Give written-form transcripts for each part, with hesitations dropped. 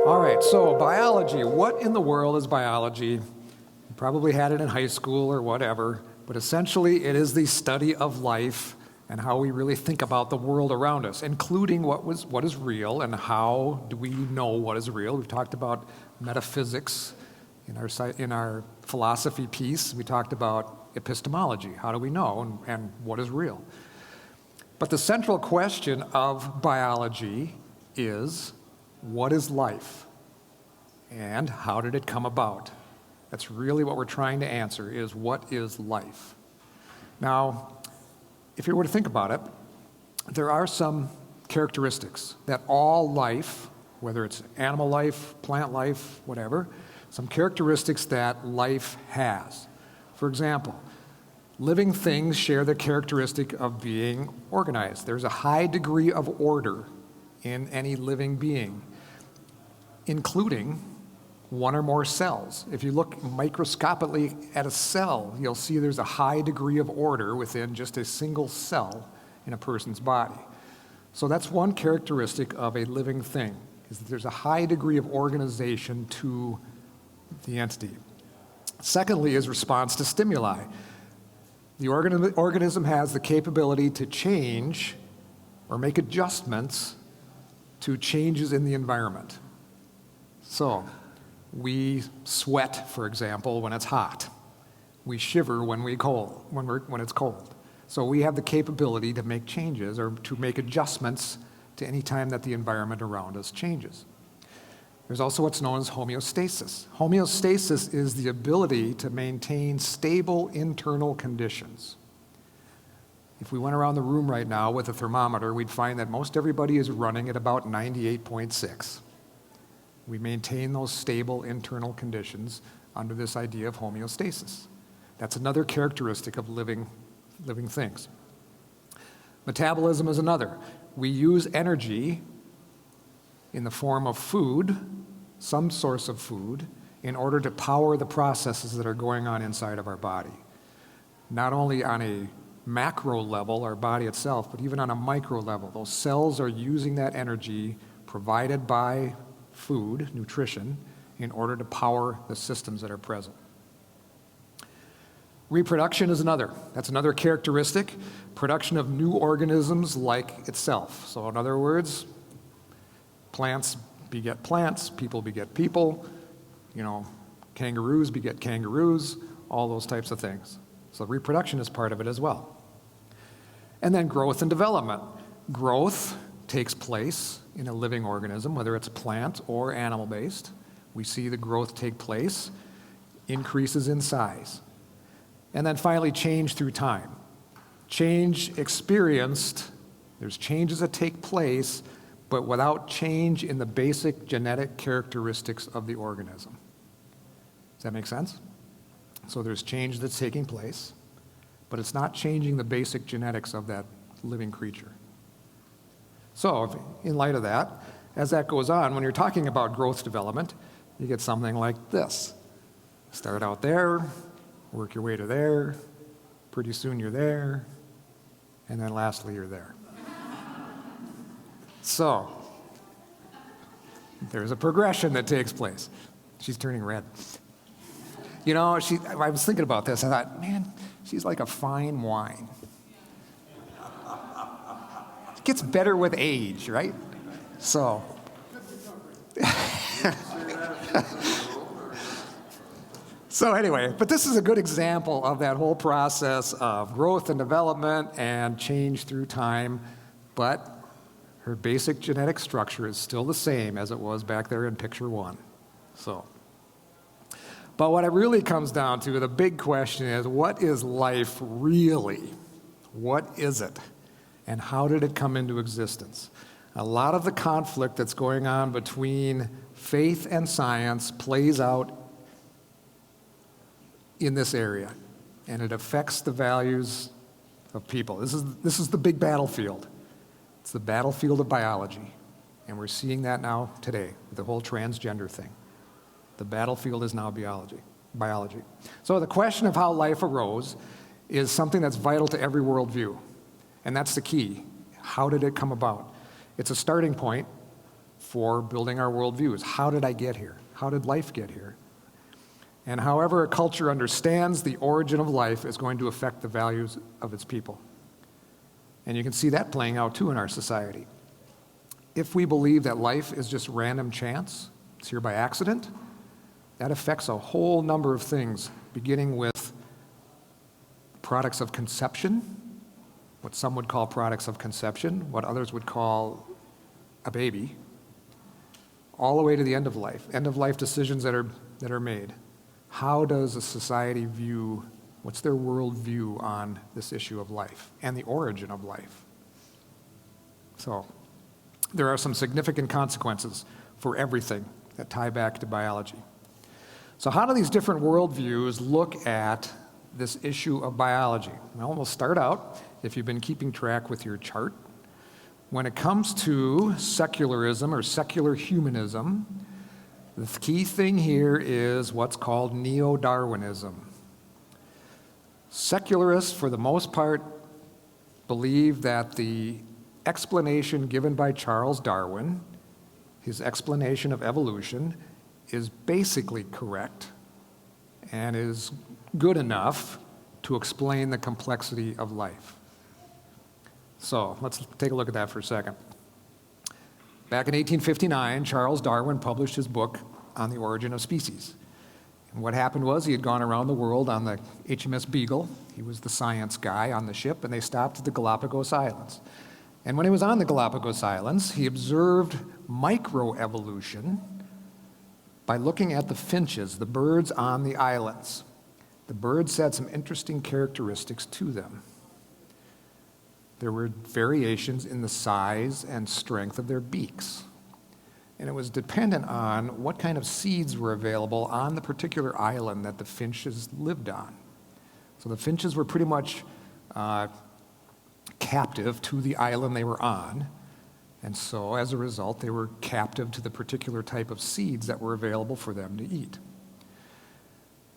All right, so biology. What in the world is biology? You probably had it in high school or whatever, but essentially it is the study of life and how we really think about the world around us, including what is real and how do we know what is real. We've talked about metaphysics in our philosophy piece. We talked about epistemology. How do we know and what is real? But the central question of biology is, what is life? And how did it come about? That's really what we're trying to answer, is what is life? Now, if you were to think about it, there are some characteristics that all life, whether it's animal life, plant life, whatever, some characteristics that life has. For example, living things share the characteristic of being organized. There's a high degree of order in any living being, including one or more cells. If you look microscopically at a cell, you'll see there's a high degree of order within just a single cell in a person's body. So that's one characteristic of a living thing, is that there's a high degree of organization to the entity. Secondly is response to stimuli. The organism has the capability to change or make adjustments to changes in the environment. So, we sweat, for example, when it's hot. We shiver when it's cold. So we have the capability to make changes or to make adjustments to any time that the environment around us changes. There's also what's known as homeostasis. Homeostasis is the ability to maintain stable internal conditions. If we went around the room right now with a thermometer, we'd find that most everybody is running at about 98.6. We maintain those stable internal conditions under this idea of homeostasis. That's another characteristic of living things. Metabolism is another. We use energy in the form of food, some source of food, in order to power the processes that are going on inside of our body. Not only on a macro level, our body itself, but even on a micro level. Those cells are using that energy provided by food, nutrition, in order to power the systems that are present. Reproduction is another. That's another characteristic. Production of new organisms like itself. So in other words, plants beget plants, people beget people, kangaroos beget kangaroos, all those types of things. So reproduction is part of it as well. And then growth and development. Growth takes place in a living organism, whether it's plant or animal-based. We see the growth take place, increases in size. And then finally, change through time. Change experienced, there's changes that take place, but without change in the basic genetic characteristics of the organism. Does that make sense? So there's change that's taking place, but it's not changing the basic genetics of that living creature. So in light of that, as that goes on, when you're talking about growth development, you get something like this. Start out there, work your way to there, pretty soon you're there, and then lastly you're there. So, there's a progression that takes place. She's turning red. I was thinking about this. I thought, man, she's like a fine wine. It gets better with age, right? So. So anyway, but this is a good example of that whole process of growth and development and change through time, but her basic genetic structure is still the same as it was back there in picture one. But what it really comes down to, the big question is, what is life really? What is it? And how did it come into existence? A lot of the conflict that's going on between faith and science plays out in this area, and it affects the values of people. This is the big battlefield. It's the battlefield of biology, and we're seeing that now today with the whole transgender thing. The battlefield is now biology. So the question of how life arose is something that's vital to every worldview, and that's the key. How did it come about? It's a starting point for building our worldviews. How did I get here? How did life get here? And however a culture understands the origin of life is going to affect the values of its people. And you can see that playing out too in our society. If we believe that life is just random chance, it's here by accident, that affects a whole number of things, beginning with products of conception, what some would call products of conception, what others would call a baby, all the way to the end of life decisions that are made. How does a society view, what's their worldview on this issue of life and the origin of life? So there are some significant consequences for everything that tie back to biology. So how do these different worldviews look at this issue of biology? Well, we'll start out, if you've been keeping track with your chart, when it comes to secularism or secular humanism, the key thing here is what's called neo-Darwinism. Secularists, for the most part, believe that the explanation given by Charles Darwin, his explanation of evolution, is basically correct and is good enough to explain the complexity of life. So let's take a look at that for a second. Back in 1859, Charles Darwin published his book on the origin of species. And what happened was he had gone around the world on the HMS Beagle. He was the science guy on the ship, and they stopped at the Galapagos Islands. And when he was on the Galapagos Islands, he observed microevolution by looking at the finches, the birds on the islands. The birds had some interesting characteristics to them. There were variations in the size and strength of their beaks. And it was dependent on what kind of seeds were available on the particular island that the finches lived on. So the finches were pretty much captive to the island they were on. And so as a result, they were captive to the particular type of seeds that were available for them to eat.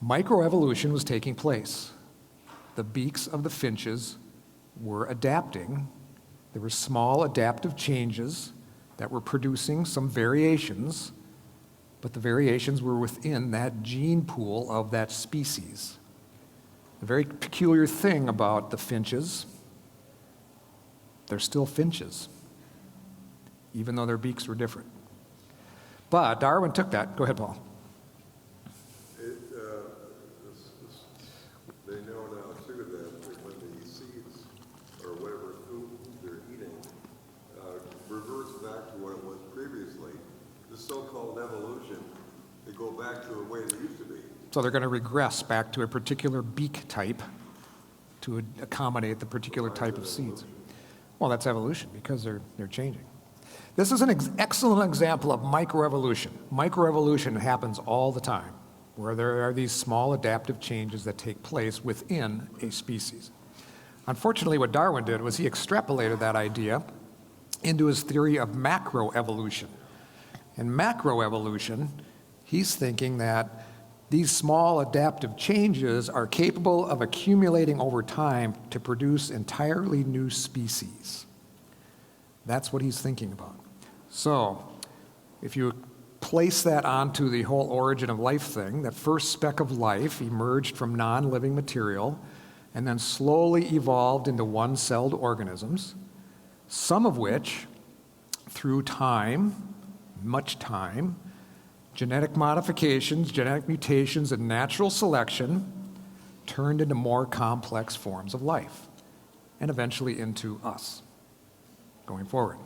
Microevolution was taking place. The beaks of the finches were adapting. There were small adaptive changes that were producing some variations, but the variations were within that gene pool of that species. The very peculiar thing about the finches, they're still finches, even though their beaks were different. But Darwin took that. Go ahead, Paul. They know now too that when the seeds or whatever food they're eating reverts back to what it was previously, the so-called evolution, they go back to the way they used to be. So they're going to regress back to a particular beak type to accommodate the particular type of seeds. Well, that's evolution because they're changing. This is an excellent example of microevolution. Microevolution happens all the time, where there are these small adaptive changes that take place within a species. Unfortunately, what Darwin did was he extrapolated that idea into his theory of macroevolution. In macroevolution, he's thinking that these small adaptive changes are capable of accumulating over time to produce entirely new species. That's what he's thinking about. So, if you place that onto the whole origin of life thing, that first speck of life emerged from non-living material and then slowly evolved into one-celled organisms, some of which, through time, much time, genetic modifications, genetic mutations, and natural selection turned into more complex forms of life, and eventually into us going forward.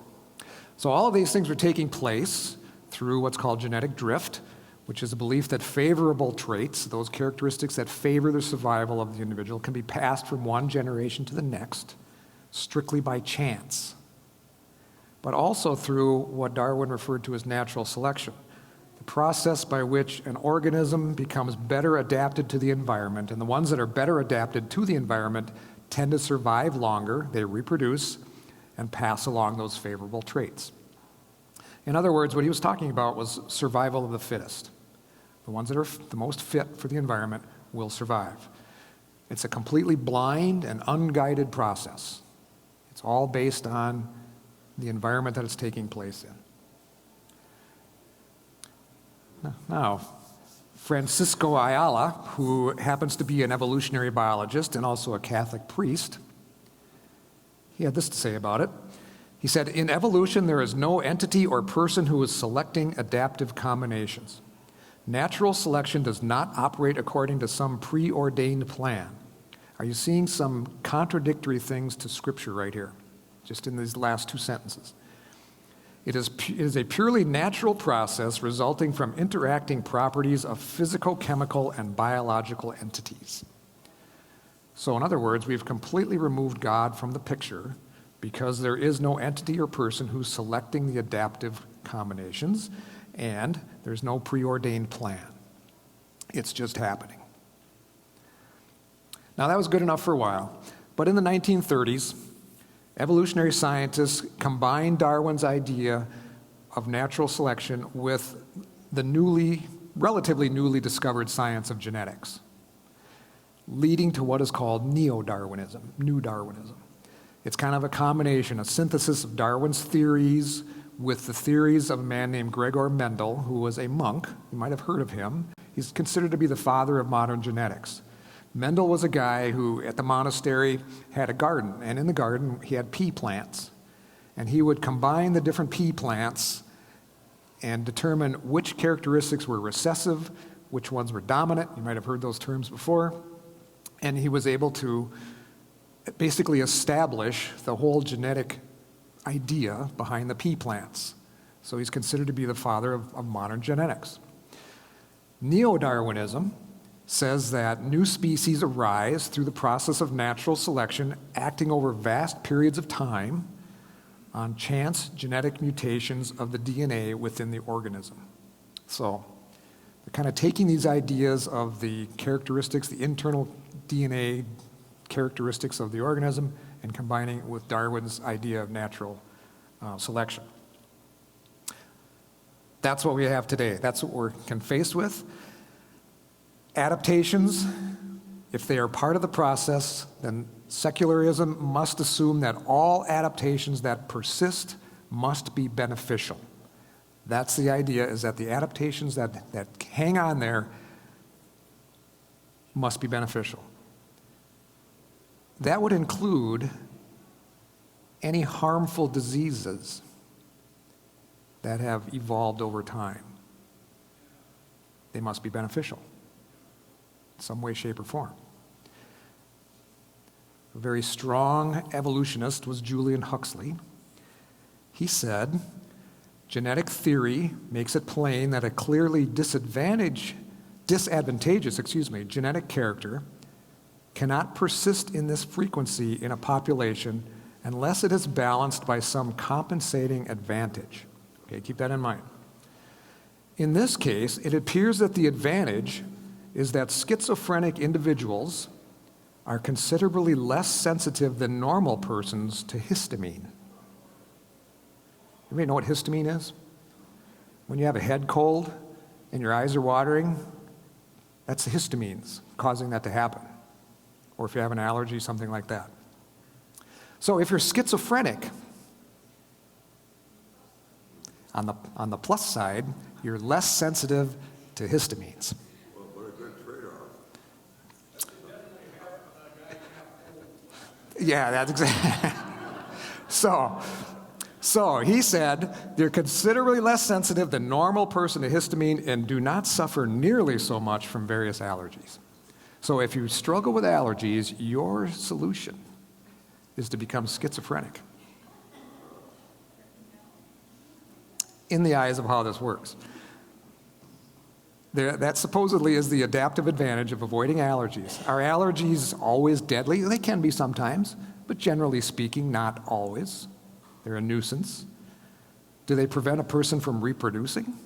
So all of these things are taking place through what's called genetic drift, which is a belief that favorable traits, those characteristics that favor the survival of the individual, can be passed from one generation to the next strictly by chance, but also through what Darwin referred to as natural selection, the process by which an organism becomes better adapted to the environment, and the ones that are better adapted to the environment tend to survive longer, they reproduce, and pass along those favorable traits. In other words, what he was talking about was survival of the fittest. The ones that are the most fit for the environment will survive. It's a completely blind and unguided process. It's all based on the environment that it's taking place in. Now, Francisco Ayala, who happens to be an evolutionary biologist and also a Catholic priest, he had this to say about it. He said, "In evolution, there is no entity or person who is selecting adaptive combinations. Natural selection does not operate according to some preordained plan." Are you seeing some contradictory things to Scripture right here, just in these last two sentences? It is a purely natural process resulting from interacting properties of physical, chemical, and biological entities. So in other words, we've completely removed God from the picture because there is no entity or person who's selecting the adaptive combinations, and there's no preordained plan. It's just happening. Now, that was good enough for a while, but in the 1930s, evolutionary scientists combined Darwin's idea of natural selection with the relatively newly discovered science of genetics, leading to what is called neo-Darwinism, New Darwinism. It's kind of a combination, a synthesis of Darwin's theories with the theories of a man named Gregor Mendel, who was a monk. You might have heard of him. He's considered to be the father of modern genetics. Mendel was a guy who, at the monastery, had a garden, and in the garden, he had pea plants. And he would combine the different pea plants and determine which characteristics were recessive, which ones were dominant. You might have heard those terms before. And he was able to basically establish the whole genetic idea behind the pea plants. So he's considered to be the father of modern genetics. Neo-Darwinism says that new species arise through the process of natural selection acting over vast periods of time on chance genetic mutations of the DNA within the organism. So they're kind of taking these ideas of the characteristics, the internal DNA characteristics of the organism, and combining it with Darwin's idea of natural selection. That's what we have today. That's what we're faced with. Adaptations, if they are part of the process, then secularism must assume that all adaptations that persist must be beneficial. That's the idea, is that the adaptations that hang on there must be beneficial. That would include any harmful diseases that have evolved over time. They must be beneficial in some way, shape, or form. A very strong evolutionist was Julian Huxley. He said, genetic theory makes it plain that a clearly disadvantageous genetic character cannot persist in this frequency in a population unless it is balanced by some compensating advantage. Okay, keep that in mind. In this case, it appears that the advantage is that schizophrenic individuals are considerably less sensitive than normal persons to histamine. Anybody know what histamine is? When you have a head cold and your eyes are watering, that's the histamines causing that to happen. Or if you have an allergy, something like that. So if you're schizophrenic, on the plus side, you're less sensitive to histamines. Well, what a good trade-off. Yeah, that's exactly. So he said they're considerably less sensitive than normal person to histamine and do not suffer nearly so much from various allergies. So if you struggle with allergies, your solution is to become schizophrenic. In the eyes of how this works. That supposedly is the adaptive advantage of avoiding allergies. Are allergies always deadly? They can be sometimes, but generally speaking, not always. They're a nuisance. Do they prevent a person from reproducing?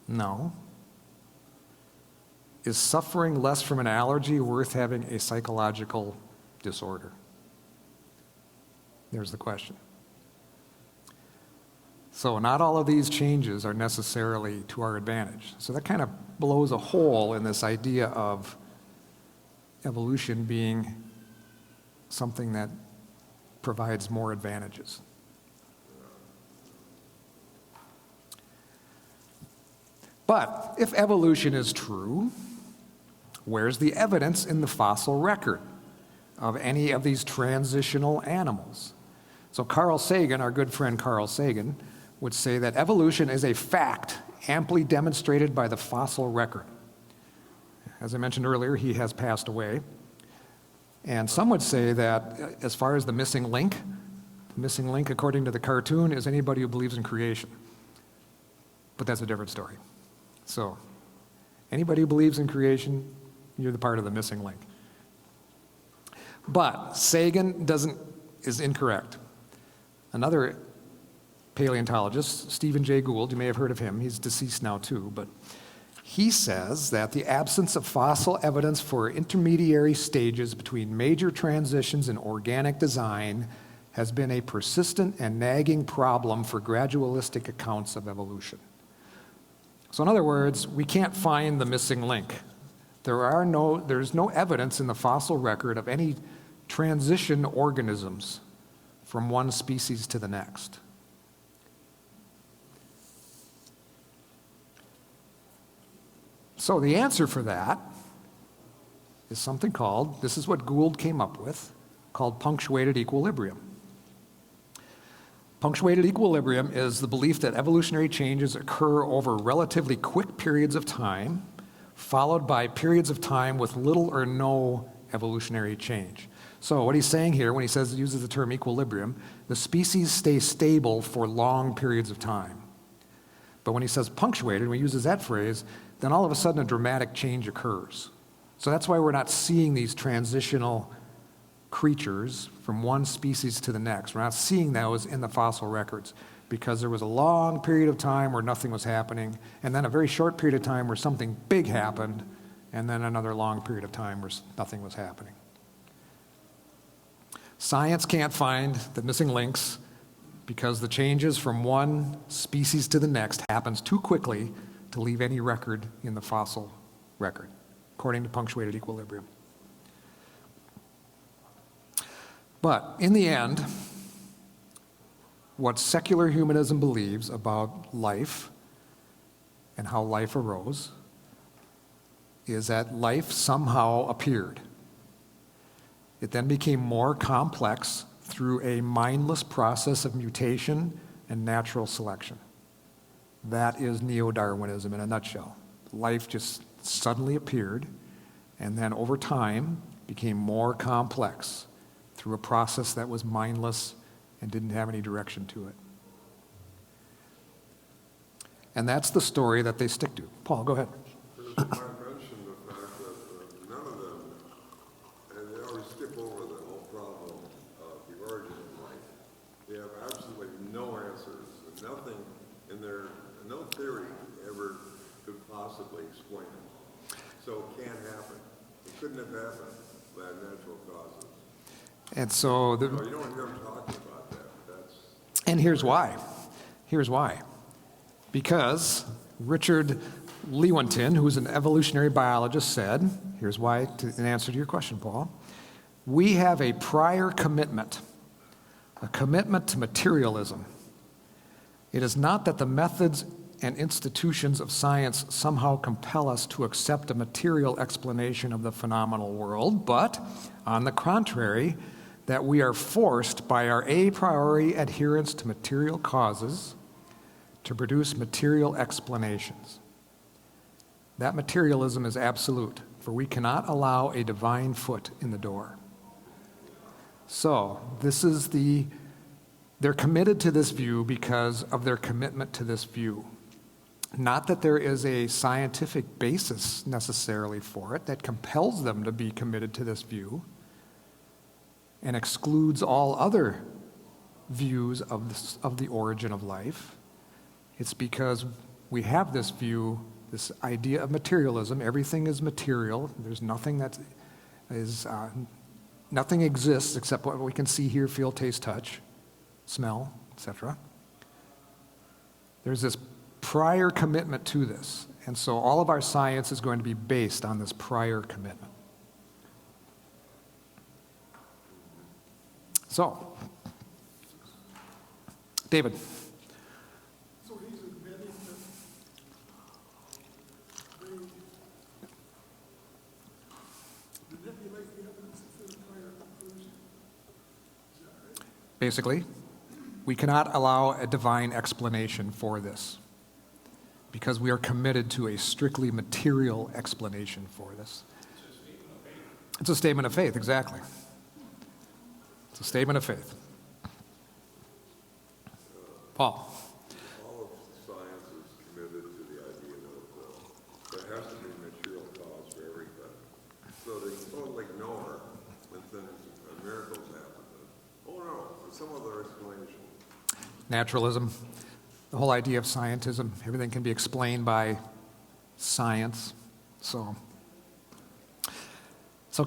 No. Is suffering less from an allergy worth having a psychological disorder? There's the question. So not all of these changes are necessarily to our advantage. So that kind of blows a hole in this idea of evolution being something that provides more advantages. But if evolution is true, where's the evidence in the fossil record of any of these transitional animals? So Carl Sagan, our good friend Carl Sagan, would say that evolution is a fact amply demonstrated by the fossil record. As I mentioned earlier, he has passed away. And some would say that as far as the missing link, according to the cartoon, is anybody who believes in creation. But that's a different story. So, anybody who believes in creation, you're the part of the missing link. But Sagan is incorrect. Another paleontologist, Stephen Jay Gould, you may have heard of him, he's deceased now too, but he says that the absence of fossil evidence for intermediary stages between major transitions in organic design has been a persistent and nagging problem for gradualistic accounts of evolution. So in other words, we can't find the missing link. There's no evidence in the fossil record of any transition organisms from one species to the next. So the answer for that is something called, this is what Gould came up with, called punctuated equilibrium. Punctuated equilibrium is the belief that evolutionary changes occur over relatively quick periods of time, followed by periods of time with little or no evolutionary change. So what he's saying here, when he uses the term equilibrium, the species stay stable for long periods of time. But when he says punctuated, when he uses that phrase, then all of a sudden a dramatic change occurs. So that's why we're not seeing these transitional creatures from one species to the next. We're not seeing those in the fossil records because there was a long period of time where nothing was happening, and then a very short period of time where something big happened, and then another long period of time where nothing was happening. Science can't find the missing links because the changes from one species to the next happens too quickly to leave any record in the fossil record, according to punctuated equilibrium. But in the end, what secular humanism believes about life and how life arose is that life somehow appeared. It then became more complex through a mindless process of mutation and natural selection. That is neo-Darwinism in a nutshell. Life just suddenly appeared and then over time became more complex through a process that was mindless and didn't have any direction to it. And that's the story that they stick to. Paul, go ahead. I mentioned the fact that none of them, and they always skip over the whole problem of the origin of life. They have absolutely no answers, and nothing in their, no theory ever could possibly explain it. So it can't happen. It couldn't have happened by natural causes. And so You don't hear them talking about that. And here's why. Here's why. Because Richard Lewontin, who's an evolutionary biologist, said, here's why, in answer to your question, Paul, we have a prior commitment, a commitment to materialism. It is not that the methods and institutions of science somehow compel us to accept a material explanation of the phenomenal world, but, on the contrary, that we are forced by our a priori adherence to material causes to produce material explanations. That materialism is absolute, for we cannot allow a divine foot in the door. So, they're committed to this view because of their commitment to this view. Not that there is a scientific basis necessarily for it that compels them to be committed to this view and excludes all other views of the origin of life. It's because we have this view, this idea of materialism. Everything is material. There's nothing that is, nothing exists except what we can see, hear, feel, taste, touch, smell, etc. There's this prior commitment to this. And so all of our science is going to be based on this prior commitment. So, David. So he's admitting basically. We cannot allow a divine explanation for this because we are committed to a strictly material explanation for this. It's a statement of faith, exactly. It's a statement of faith. Paul. All of science is committed to the idea that there has to be a material cause for everything. So they totally ignore when things, miracles happen. Oh no, there's some other explanation. Naturalism, the whole idea of scientism, everything can be explained by science. So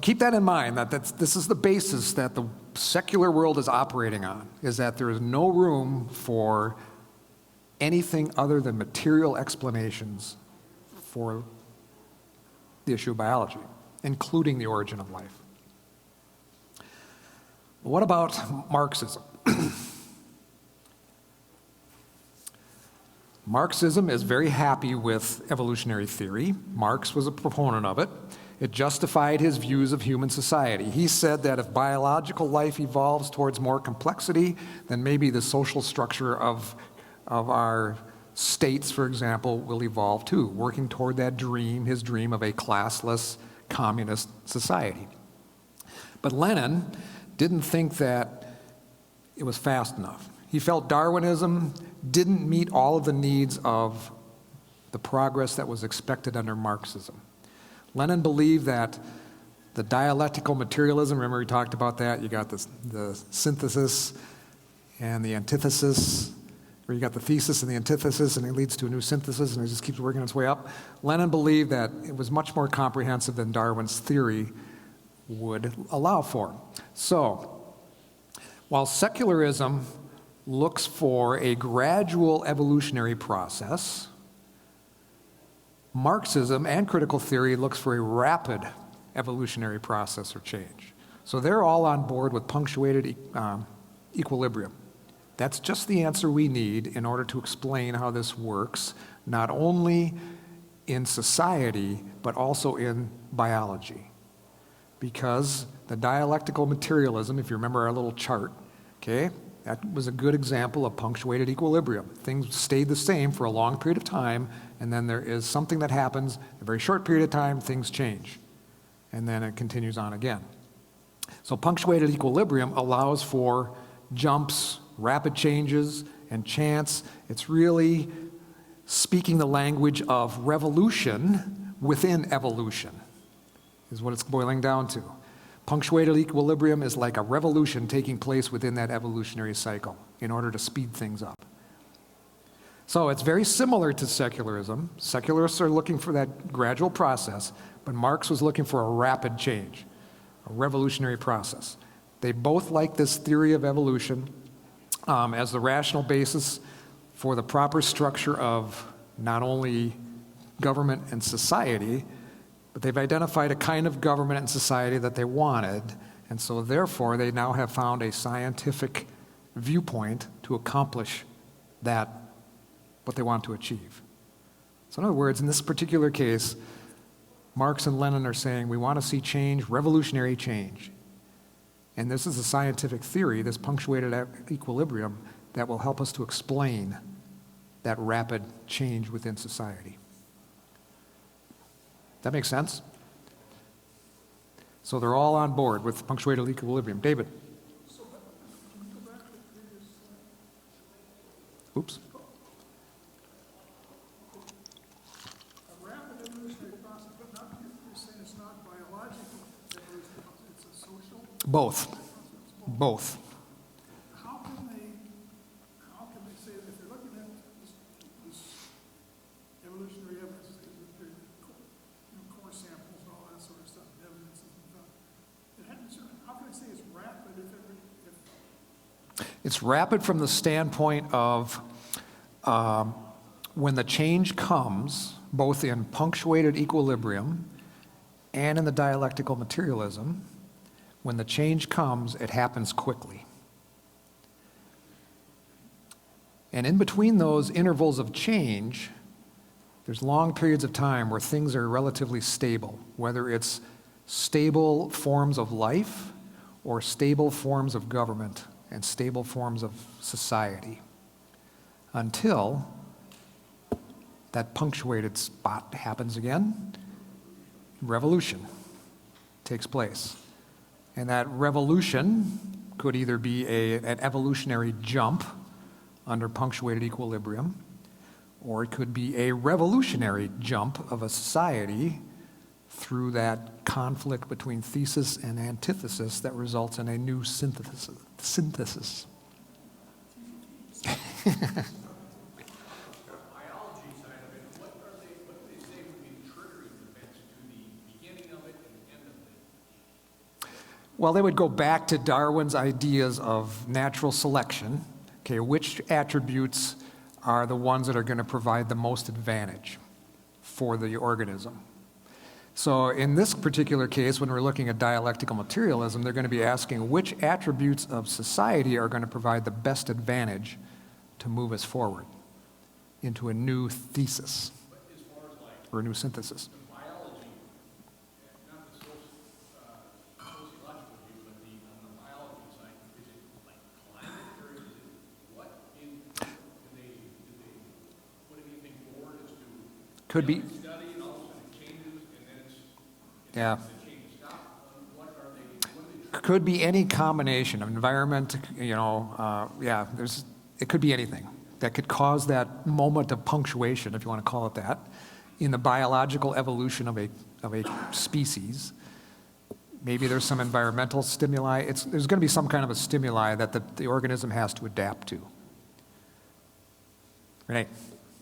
keep that in mind, this is the basis that the secular world is operating on, is that there is no room for anything other than material explanations for the issue of biology, including the origin of life. What about Marxism? Marxism is very happy with evolutionary theory. Marx was a proponent of it. It justified his views of human society. He said that if biological life evolves towards more complexity, then maybe the social structure of our states, for example, will evolve too, working toward that dream, his dream of a classless communist society. But Lenin didn't think that it was fast enough. He felt Darwinism didn't meet all of the needs of the progress that was expected under Marxism. Lenin believed that the dialectical materialism, remember we talked about that, you got the synthesis and the antithesis, where you got the thesis and the antithesis, and it leads to a new synthesis, and it just keeps working its way up. Lenin believed that it was much more comprehensive than Darwin's theory would allow for. So, while secularism looks for a gradual evolutionary process, Marxism and critical theory looks for a rapid evolutionary process or change. So they're all on board with punctuated equilibrium. That's just the answer we need in order to explain how this works, not only in society, but also in biology. Because the dialectical materialism, if you remember our little chart, okay, that was a good example of punctuated equilibrium. Things stayed the same for a long period of time, and then there is something that happens, a very short period of time, things change. And then it continues on again. So punctuated equilibrium allows for jumps, rapid changes, and chance. It's really speaking the language of revolution within evolution, is what it's boiling down to. Punctuated equilibrium is like a revolution taking place within that evolutionary cycle in order to speed things up. So it's very similar to secularism. Secularists are looking for that gradual process, but Marx was looking for a rapid change, a revolutionary process. They both like this theory of evolution as the rational basis for the proper structure of not only government and society, but they've identified a kind of government and society that they wanted, and so therefore they now have found a scientific viewpoint to accomplish that, what they want to achieve. So in other words, in this particular case, Marx and Lenin are saying we want to see change, revolutionary change. And this is a scientific theory, this punctuated equilibrium, that will help us to explain that rapid change within society. That makes sense? So they're all on board with punctuated equilibrium. David? So, can we go back to the previous Oops. a rapid evolutionary process, but not, you're saying it's not biological evolutionary process, it's a social Both. process. Both. How can they say that if they're looking at this evolutionary evidence, they're, core samples and all that sort of stuff, evidence and stuff, how can they say it's rapid if It's rapid from the standpoint of when the change comes, both in punctuated equilibrium and in the dialectical materialism, when the change comes, it happens quickly. And in between those intervals of change, there's long periods of time where things are relatively stable, whether it's stable forms of life or stable forms of government and stable forms of society until that punctuated spot happens again. Revolution takes place. And that revolution could either be an evolutionary jump under punctuated equilibrium, or it could be a revolutionary jump of a society through that conflict between thesis and antithesis that results in a new synthesis. Biology side of it, what do they say would be the triggering events to the beginning of it and the end of it? Well, they would go back to Darwin's ideas of natural selection. Okay, which attributes are the ones that are going to provide the most advantage for the organism? So in this particular case, when we're looking at dialectical materialism, they're going to be asking which attributes of society are going to provide the best advantage to move us forward into a new thesis But as far as like or a new synthesis. the biology, not the sociological view, but on the biology side, is it like climate or is it what do they put anything forward as to Could be, study and all of a sudden it changes and then it's yeah. the change stop? What are they Could be any combination of environment, yeah, it could be anything that could cause that moment of punctuation, if you want to call it that, in the biological evolution of a species. Maybe there's some environmental stimuli. There's going to be some kind of a stimuli that the organism has to adapt to. Renee?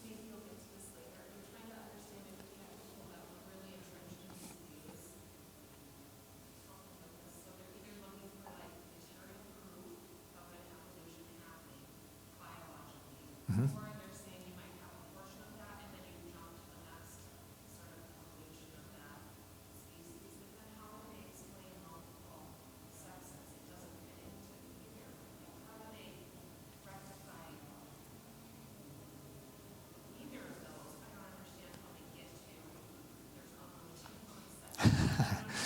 Maybe you'll get to this later. You're trying to understand if we have people that were really entrenched in these views. So they're either looking for like material proof of an evolution happening biologically, or they're saying you might have a portion of that and then you jump to the next sort of evolution of that species. But then how do they explain multiple sexes? It doesn't fit into either. How do they rectify either of those? I don't understand how they get to there's evolution of sex.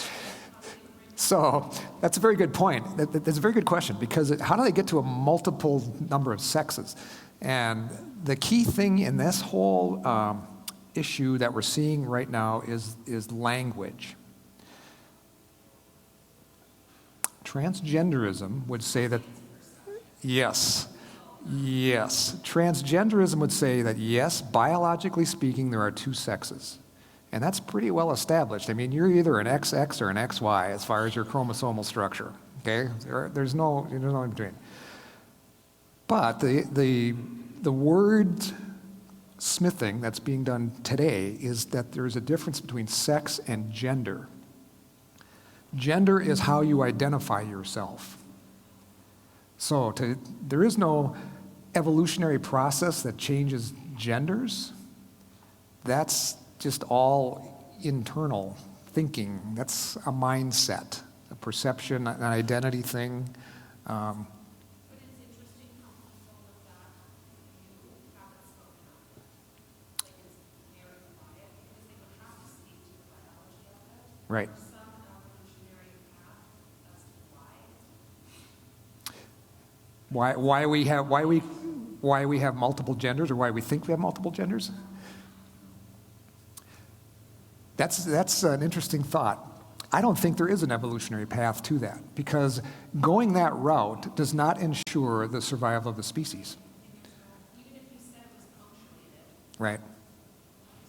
So that's a very good point. That's a very good question, because how do they get to a multiple number of sexes? And the key thing in this whole issue that we're seeing right now is language. Transgenderism would say that, yes. Transgenderism would say that, yes, biologically speaking, there are two sexes. And that's pretty well established. I mean, you're either an XX or an XY as far as your chromosomal structure, okay? There's no in between. But the word smithing that's being done today is that there's a difference between sex and gender. Gender is how you identify yourself. So there is no evolutionary process that changes genders. That's just all internal thinking. That's a mindset, a perception, an identity thing. But it's interesting how people with that view haven't spoken up. Like it's very quiet because they would have to speak to the biology of it. Right. Or some evolutionary path as to Why we have multiple genders, or why we think we have multiple genders? That's an interesting thought. I don't think there is an evolutionary path to that, because going that route does not ensure the survival of the species. even if you said it was punctuated, Right. you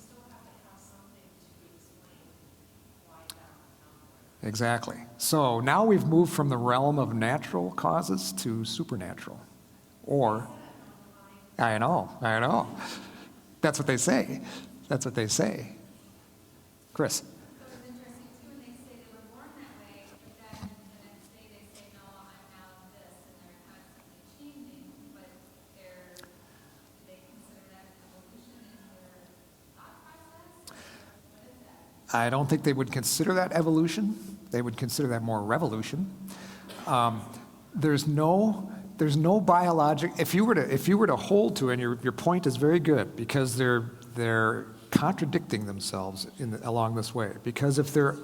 still have to have something to explain why that would not work. Exactly. So now we've moved from the realm of natural causes to supernatural. Or, I know. That's what they say. Chris? So it's interesting too, when they say they were born that way, but then the next day they say, no, I'm now this, and they're constantly changing, but do they consider that evolution in their thought process? Or what is that? I don't think they would consider that evolution. They would consider that more revolution. There's no biologic. If you were to hold to it, and your point is very good, because they're contradicting themselves along this way. Because if they're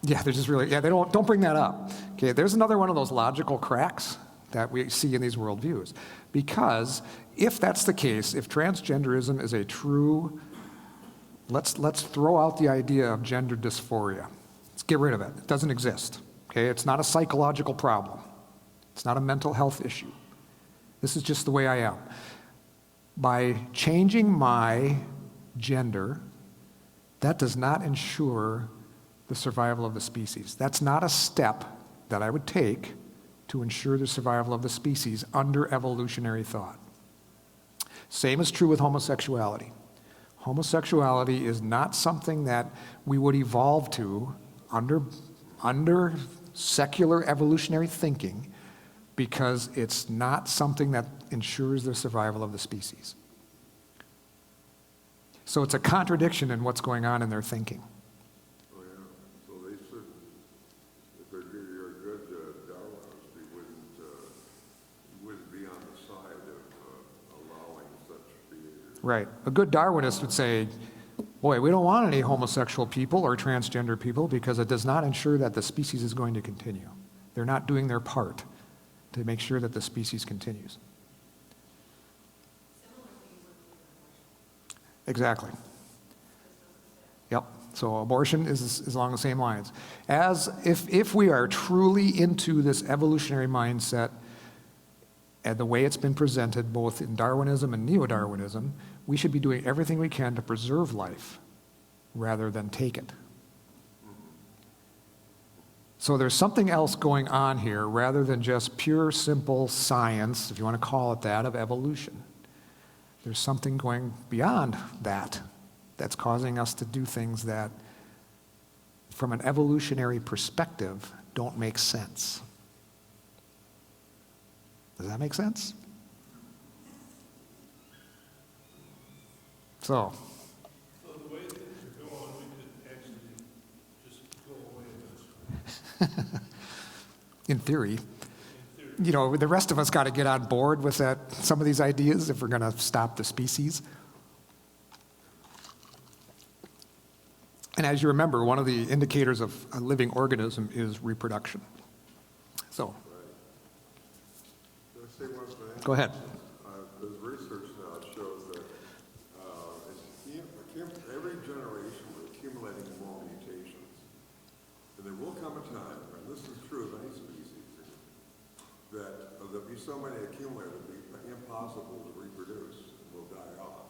just really, they don't bring that up. Okay, there's another one of those logical cracks. that we see in these worldviews. Because if that's the case, if transgenderism is a true, let's throw out the idea of gender dysphoria. Let's get rid of it. It doesn't exist. Okay? It's not a psychological problem. It's not a mental health issue. This is just the way I am. By changing my gender, that does not ensure the survival of the species. That's not a step that I would take to ensure the survival of the species under evolutionary thought. Same is true with homosexuality. Homosexuality is not something that we would evolve to under secular evolutionary thinking, because it's not something that ensures the survival of the species. So it's a contradiction in what's going on in their thinking. Oh, yeah. So they should, if you're a good Darwinist, you wouldn't be on the side of allowing such behavior. Right. A good Darwinist would say, boy, we don't want any homosexual people or transgender people because it does not ensure that the species is going to continue. They're not doing their part to make sure that the species continues. Exactly. Yep. So abortion is along the same lines. As if we are truly into this evolutionary mindset and the way it's been presented both in Darwinism and neo-Darwinism, we should be doing everything we can to preserve life rather than take it. So there's something else going on here rather than just pure, simple science, if you want to call it that, of evolution. There's something going beyond that that's causing us to do things that, from an evolutionary perspective, don't make sense. Does that make sense? So the way things are going, we could actually just go away with this. in theory, you know, the rest of us got to get on board with some of these ideas if we're going to stop the species. And as you remember, one of the indicators of a living organism is reproduction. So, Can I say one thing? go ahead. There's research now that shows that every generation we're accumulating more mutations. And there will come a time, and this is true of any species, that there'll be so many accumulated it'll be impossible to reproduce and we'll die off.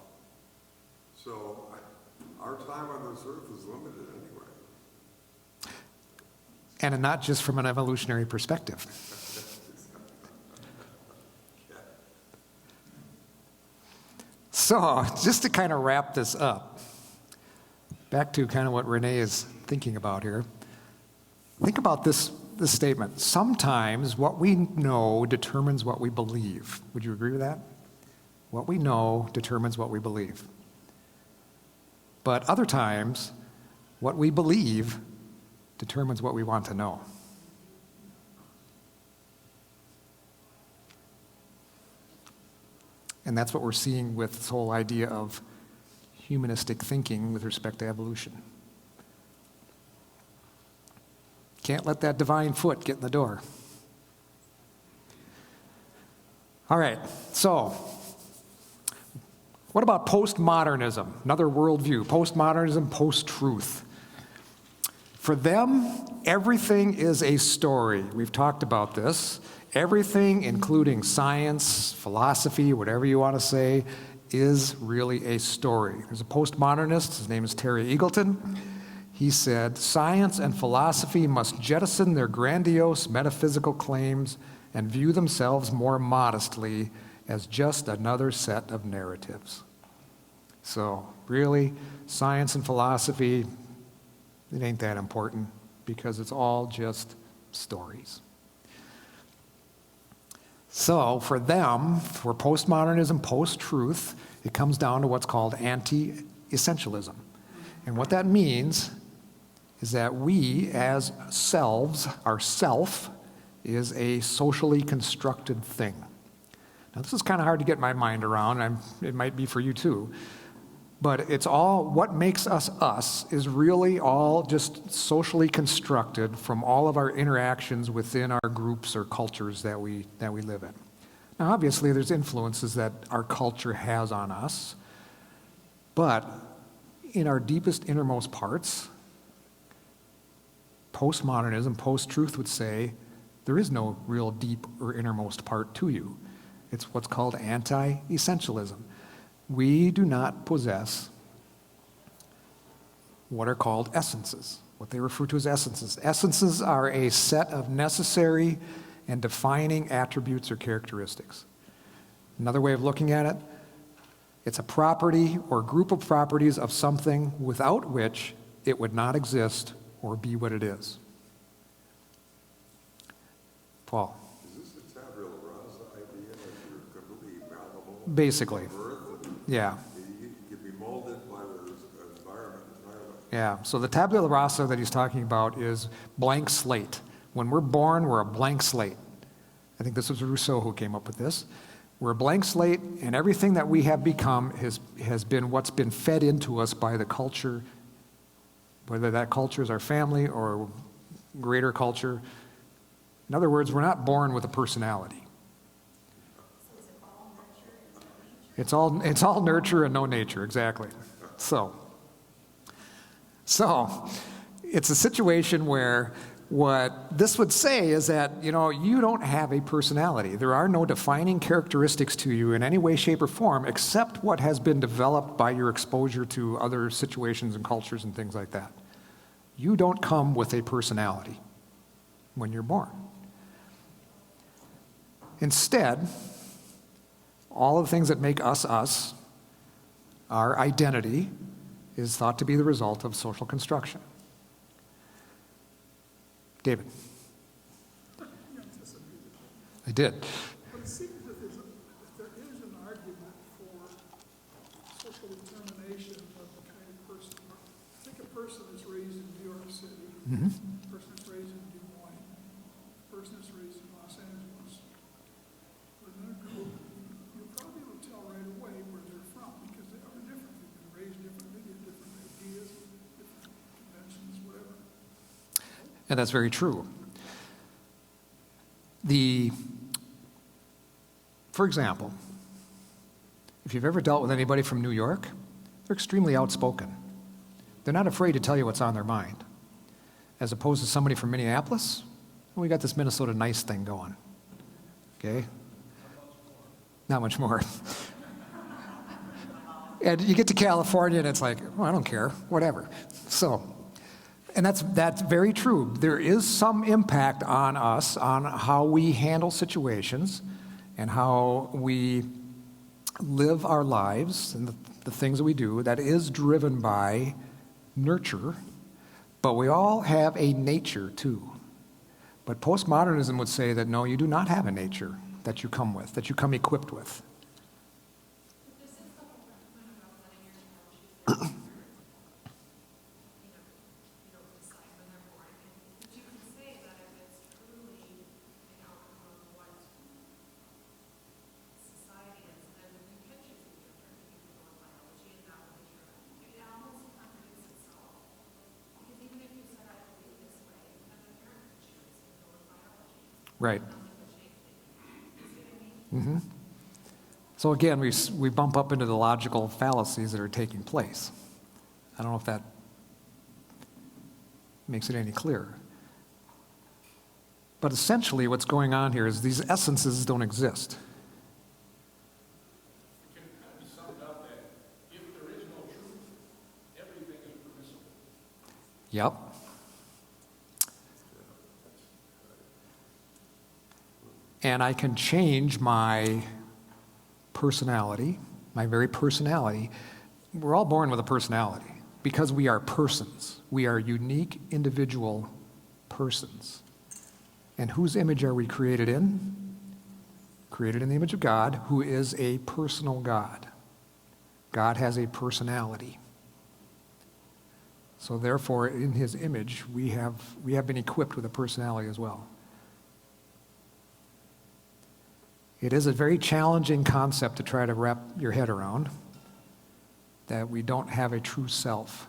So our time on this earth is limited anyway. And not just from an evolutionary perspective. So, just to kind of wrap this up, back to kind of what Renee is thinking about here. Think about this statement. Sometimes what we know determines what we believe. Would you agree with that? What we know determines what we believe. But other times, what we believe determines what we want to know. And that's what we're seeing with this whole idea of humanistic thinking with respect to evolution. Can't let that divine foot get in the door. All right, so what about postmodernism? Another worldview. Postmodernism, post-truth. For them, everything is a story. We've talked about this. Everything, including science, philosophy, whatever you want to say, is really a story. There's a postmodernist, his name is Terry Eagleton. He said, science and philosophy must jettison their grandiose metaphysical claims and view themselves more modestly as just another set of narratives. So, really, science and philosophy, it ain't that important because it's all just stories. So, for them, for postmodernism, post-truth, it comes down to what's called anti-essentialism. And what that means is that we, as selves, our self, is a socially constructed thing. Now, this is kind of hard to get my mind around, and it might be for you too. But it's all, what makes us us is really all just socially constructed from all of our interactions within our groups or cultures that we live in. Now, obviously, there's influences that our culture has on us, but in our deepest, innermost parts, postmodernism, post-truth would say, there is no real deep or innermost part to you. It's what's called anti-essentialism. We do not possess what are called essences, what they refer to as essences. Essences are a set of necessary and defining attributes or characteristics. Another way of looking at it, it's a property or group of properties of something without which it would not exist or be what it is. Paul. Is this the tabula rasa idea that you're completely malleable? Basically. Birth, and Yeah. you can be molded by the environment entirely. Yeah, so the tabula rasa that he's talking about is blank slate. When we're born, we're a blank slate. I think this was Rousseau who came up with this. We're a blank slate, and everything that we have become has been what's been fed into us by the culture, whether that culture is our family or greater culture. In other words, we're not born with a personality. It's all nurture and no nature, exactly. So it's a situation where what this would say is that, you don't have a personality. There are no defining characteristics to you in any way, shape, or form except what has been developed by your exposure to other situations and cultures and things like that. You don't come with a personality when you're born. Instead, all of the things that make us us, our identity, is thought to be the result of social construction. David. I did. But it seems that there is an argument for social determination of the kind of person. Think a person that's raised in New York City, a person that's raised in Des Moines, a person that's raised in Los Angeles. But in their group, you probably will tell right away where they're from because they are different. They've been raised differently, they have different ideas, different conventions, whatever. And that's very true. For example, if you've ever dealt with anybody from New York, they're extremely outspoken. They're not afraid to tell you what's on their mind. As opposed to somebody from Minneapolis, we got this Minnesota nice thing going. Okay? Not much more. And you get to California and it's like, well, I don't care, whatever. And that's very true. There is some impact on us, on how we handle situations and how we live our lives and the things that we do that is driven by nurture, but we all have a nature too. But postmodernism would say that no, you do not have a nature that you come with, that you come equipped with. This is the whole point about letting your child choose their gender. You don't decide when they're born. But you can say that if it's truly an outcome of what society is, then you can choose the gender. You can go with biology, and that will determine. It almost contradicts itself. Because even if you said, I believe this way, then the parent could choose and go with biology. Right. Nothing would change it. You see what I mean? So again, we bump up into the logical fallacies that are taking place. I don't know if that makes it any clearer. But essentially what's going on here is these essences don't exist. It can kind of be summed up that if there is no truth, everything is permissible. Yep. And I can change my personality, my very personality. We're all born with a personality because we are persons. We are unique individual persons. And whose image are we created in? Created in the image of God, who is a personal God. God has a personality. So therefore, in his image, we have been equipped with a personality as well. It is a very challenging concept to try to wrap your head around. that we don't have a true self.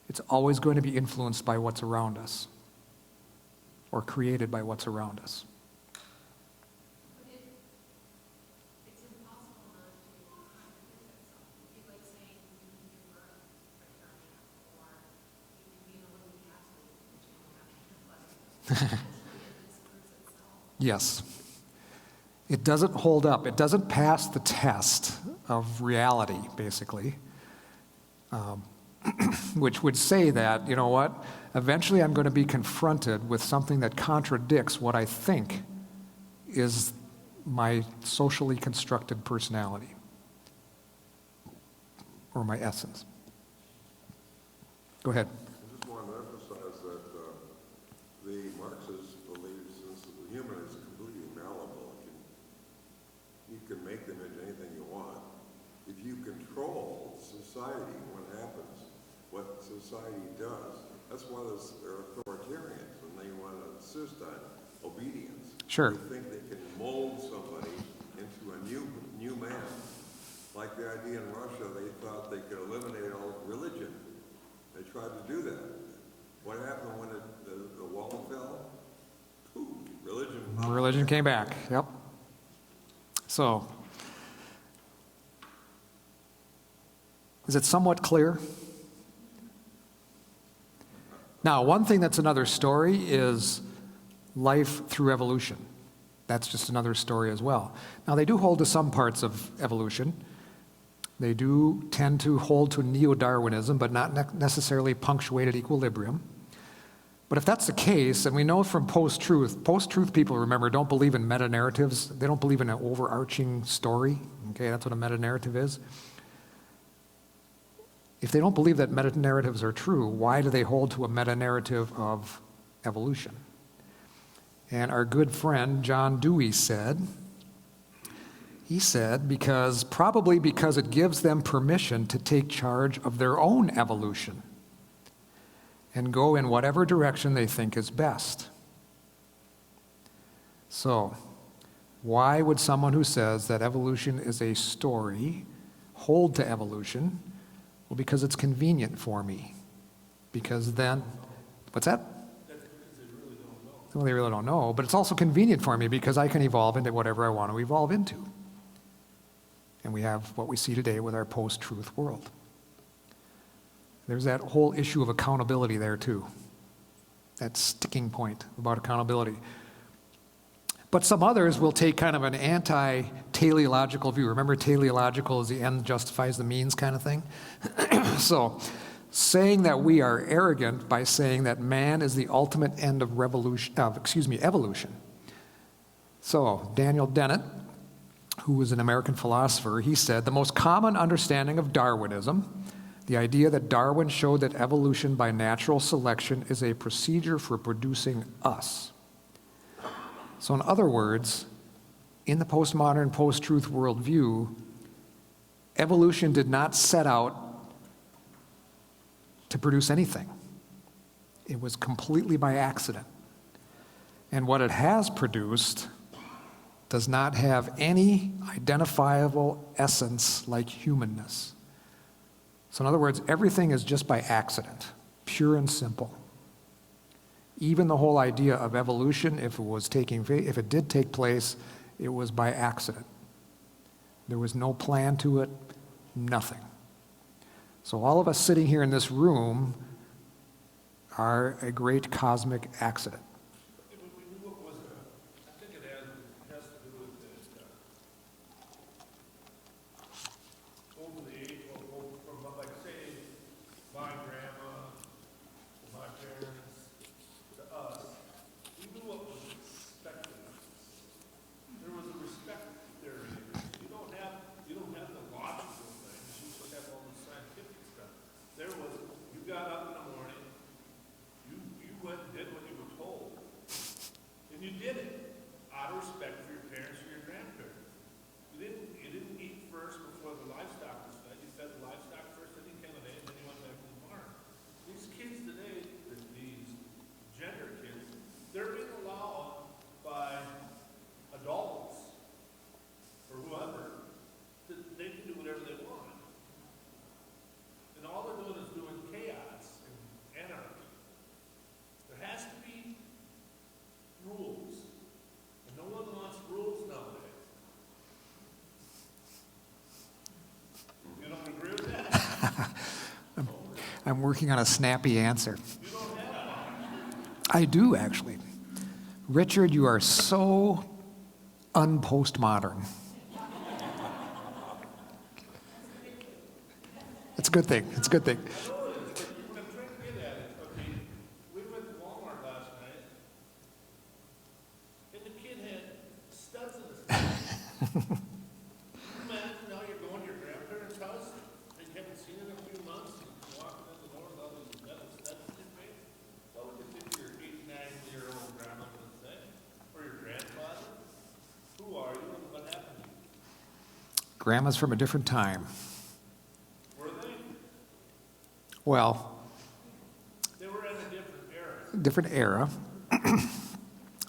It's always going to be influenced by what's around us or created by what's around us. But it's impossible not to contradict itself. It'd be like saying you can give birth by turning up, or you can be in a living castle, which can happen. But it disproves itself. Yes. It doesn't hold up. It doesn't pass the test of reality, basically, which would say that, you know what, eventually I'm going to be confronted with something that contradicts what I think is my socially constructed personality or my essence. Go ahead. I just want to emphasize that the Marxists believe since the human is completely malleable, you can make them into anything you want. If you control society, what happens, what society does, that's why they're authoritarians, and they want to insist on obedience. Sure. They think they can mold somebody into a new man. Like the idea in Russia, they thought they could eliminate all religion. They tried to do that. What happened when the wall fell? Poof, Religion came back, yep. So, is it somewhat clear? Now, one thing that's another story is life through evolution. That's just another story as well. Now, they do hold to some parts of evolution. They do tend to hold to neo-Darwinism, but not necessarily punctuated equilibrium. But if that's the case, and we know from post-truth people, remember, don't believe in meta-narratives. They don't believe in an overarching story. Okay, that's what a meta-narrative is. If they don't believe that meta-narratives are true, why do they hold to a meta-narrative of evolution? And our good friend John Dewey said, probably because it gives them permission to take charge of their own evolution and go in whatever direction they think is best. So, why would someone who says that evolution is a story hold to evolution? Well, because it's convenient for me. Because then, what's that? Well, they really don't know, but it's also convenient for me because I can evolve into whatever I want to evolve into. And we have what we see today with our post-truth world. There's that whole issue of accountability there too. That sticking point about accountability. But some others will take kind of an anti-teleological view. Remember, teleological is the end justifies the means kind of thing? So, saying that we are arrogant by saying that man is the ultimate end of evolution. So, Daniel Dennett, who was an American philosopher, he said, the most common understanding of Darwinism, the idea that Darwin showed that evolution by natural selection is a procedure for producing us. So in other words, in the postmodern, post-truth worldview, evolution did not set out to produce anything. It was completely by accident. And what it has produced does not have any identifiable essence like humanness. So in other words, everything is just by accident, pure and simple. Even the whole idea of evolution, if it did take place, it was by accident. There was no plan to it, nothing. So all of us sitting here in this room are a great cosmic accident. I think it has to do with this, over the age, from like say, my grandma, to my parents, to us, we knew what was expected of us. There was a respect there. You don't have the logical things, you just have all the scientific stuff. There was, you got up in the morning, you went and did what you were told. I'm working on a snappy answer. I do, actually. Richard, you are so unpostmodern. It's a good thing. It's a good thing. I'm trying to get at it. Okay, we went to Walmart last night, and the kid had studs in his face. Imagine now you're going to your grandparents' house, and you haven't seen in a few months, and you're walking in the door with all these metal studs in your face. What would you think your 89-year-old grandma would say? Or your grandfather? Who are you and what happened to you? Grandma's from a different time. Were they? Well, They were in a different era. different era,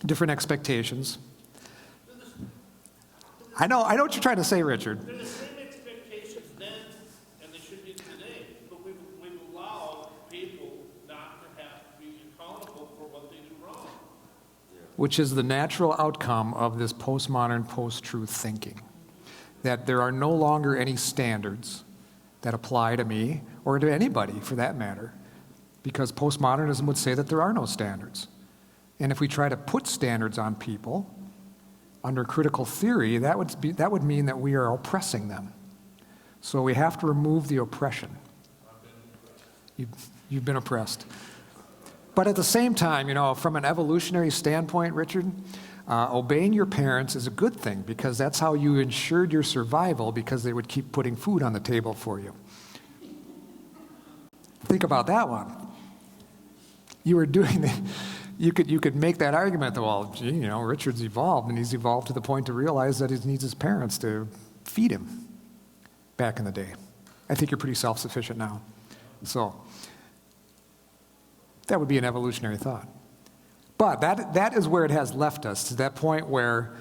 different expectations. I know what you're trying to say, Richard. They're the same expectations then, and they should be today, but we've allowed people not to have to be accountable for what they do wrong. Which is the natural outcome of this postmodern, post-truth thinking. That there are no longer any standards that apply to me, or to anybody for that matter, because postmodernism would say that there are no standards. And if we try to put standards on people, under critical theory, that would mean that we are oppressing them. So we have to remove the oppression. You've been oppressed. But at the same time, from an evolutionary standpoint, Richard, obeying your parents is a good thing because that's how you ensured your survival, because they would keep putting food on the table for you. Think about that one. You were doing the, you could make that argument that, well, gee, Richard's evolved, and he's evolved to the point to realize that he needs his parents to feed him back in the day. I think you're pretty self-sufficient now. So that would be an evolutionary thought. But that is where it has left us, to that point where,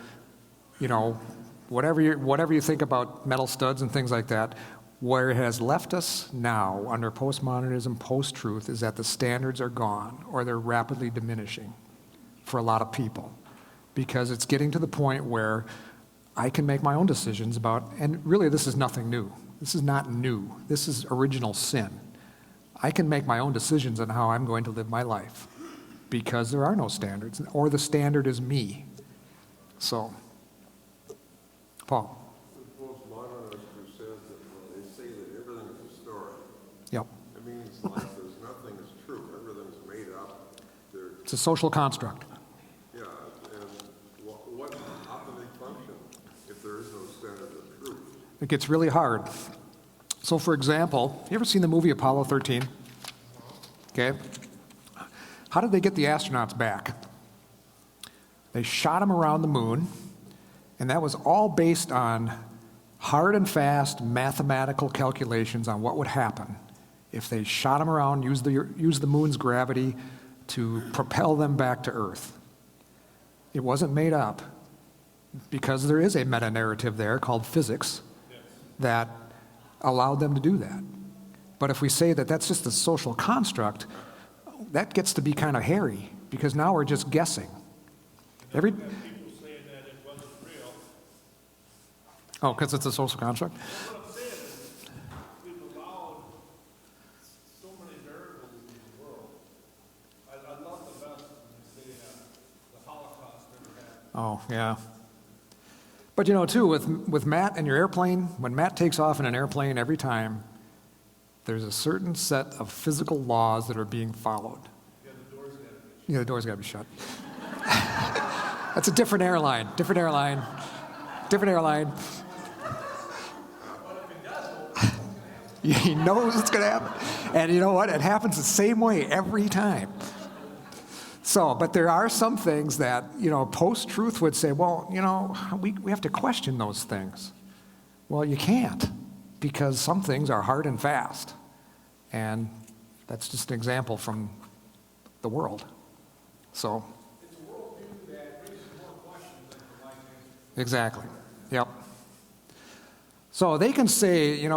whatever you think about metal studs and things like that, where it has left us now under postmodernism, post-truth, is that the standards are gone, or they're rapidly diminishing for a lot of people. Because it's getting to the point where I can make my own decisions about, and really this is nothing new. This is not new. This is original sin. I can make my own decisions on how I'm going to live my life, because there are no standards, or the standard is me. So, Paul. The postmodernist who says that when they say that everything is a story, Yep. it means like there's nothing is true, everything's made up. It's a social construct. Yeah, and how can they function if there is no standard of truth? It gets really hard. So, for example, you ever seen the movie Apollo 13? Okay. How did they get the astronauts back? They shot them around the moon, and that was all based on hard and fast mathematical calculations on what would happen if they shot them around, used the moon's gravity to propel them back to Earth. It wasn't made up, because there is a meta-narrative there called physics that allowed them to do that. But if we say that that's just a social construct, that gets to be kind of hairy, because now we're just guessing. People saying that it wasn't real. Oh, because it's a social construct? What I'm saying is, we've allowed so many variables in the world. I love the best when they say the Holocaust never happened. Oh, yeah. But too, with Matt and your airplane, when Matt takes off in an airplane every time, there's a certain set of physical laws that are being followed. Yeah, the door's got to be shut. That's a different airline. He knows it's going to happen. And you know what? It happens the same way every time. So, but there are some things that, post-truth would say, well, we have to question those things. Well, you can't, because some things are hard and fast. And that's just an example from the world. So. It's a worldview that raises more questions than provides answers. Exactly. Yep. So they can say,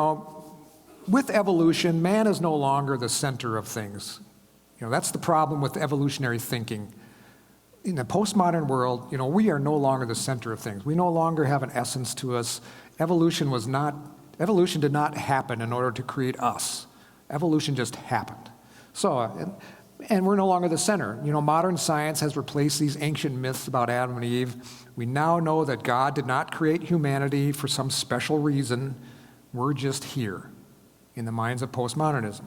with evolution, man is no longer the center of things. That's the problem with evolutionary thinking. In the postmodern world, we are no longer the center of things. We no longer have an essence to us. Evolution was not Evolution did not happen in order to create us. Evolution just happened. So, and we're no longer the center. You know, modern science has replaced these ancient myths about Adam and Eve. We now know that God did not create humanity for some special reason. We're just here in the minds of postmodernism.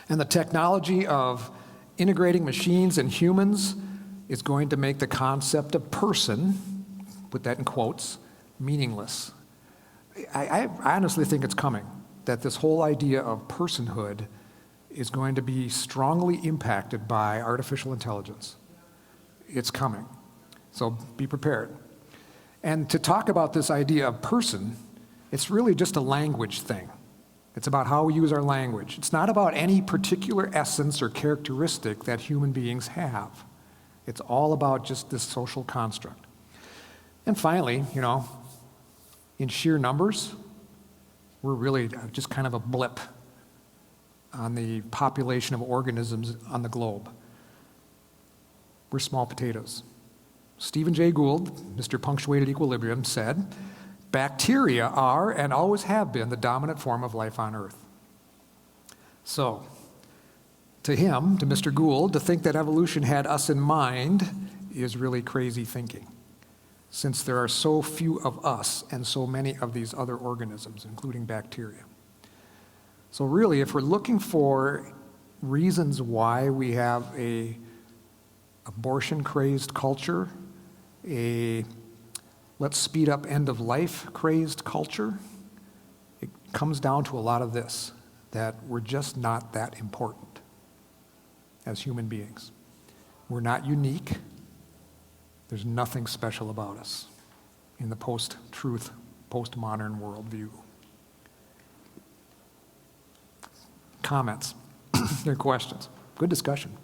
And the technology of integrating machines and humans is going to make the concept of person, put that in quotes, meaningless. I honestly think it's coming, that this whole idea of personhood is going to be strongly impacted by artificial intelligence. It's coming. So be prepared. And to talk about this idea of person, it's really just a language thing. It's about how we use our language. It's not about any particular essence or characteristic that human beings have. It's all about just this social construct. And finally, you know, in sheer numbers, we're really just kind of a blip on the population of organisms on the globe. We're small potatoes. Stephen Jay Gould, Mr. Punctuated Equilibrium, said, "Bacteria are and always have been the dominant form of life on Earth." So, to him, to Mr. Gould, to think that evolution had us in mind is really crazy thinking, since there are so few of us and so many of these other organisms, including bacteria. So really, if we're looking for reasons why we have a abortion-crazed culture, a let's speed up end-of-life crazed culture, it comes down to a lot of this, that we're just not that important as human beings. We're not unique. There's nothing special about us in the post-truth, postmodern worldview. Comments or questions? Good discussion.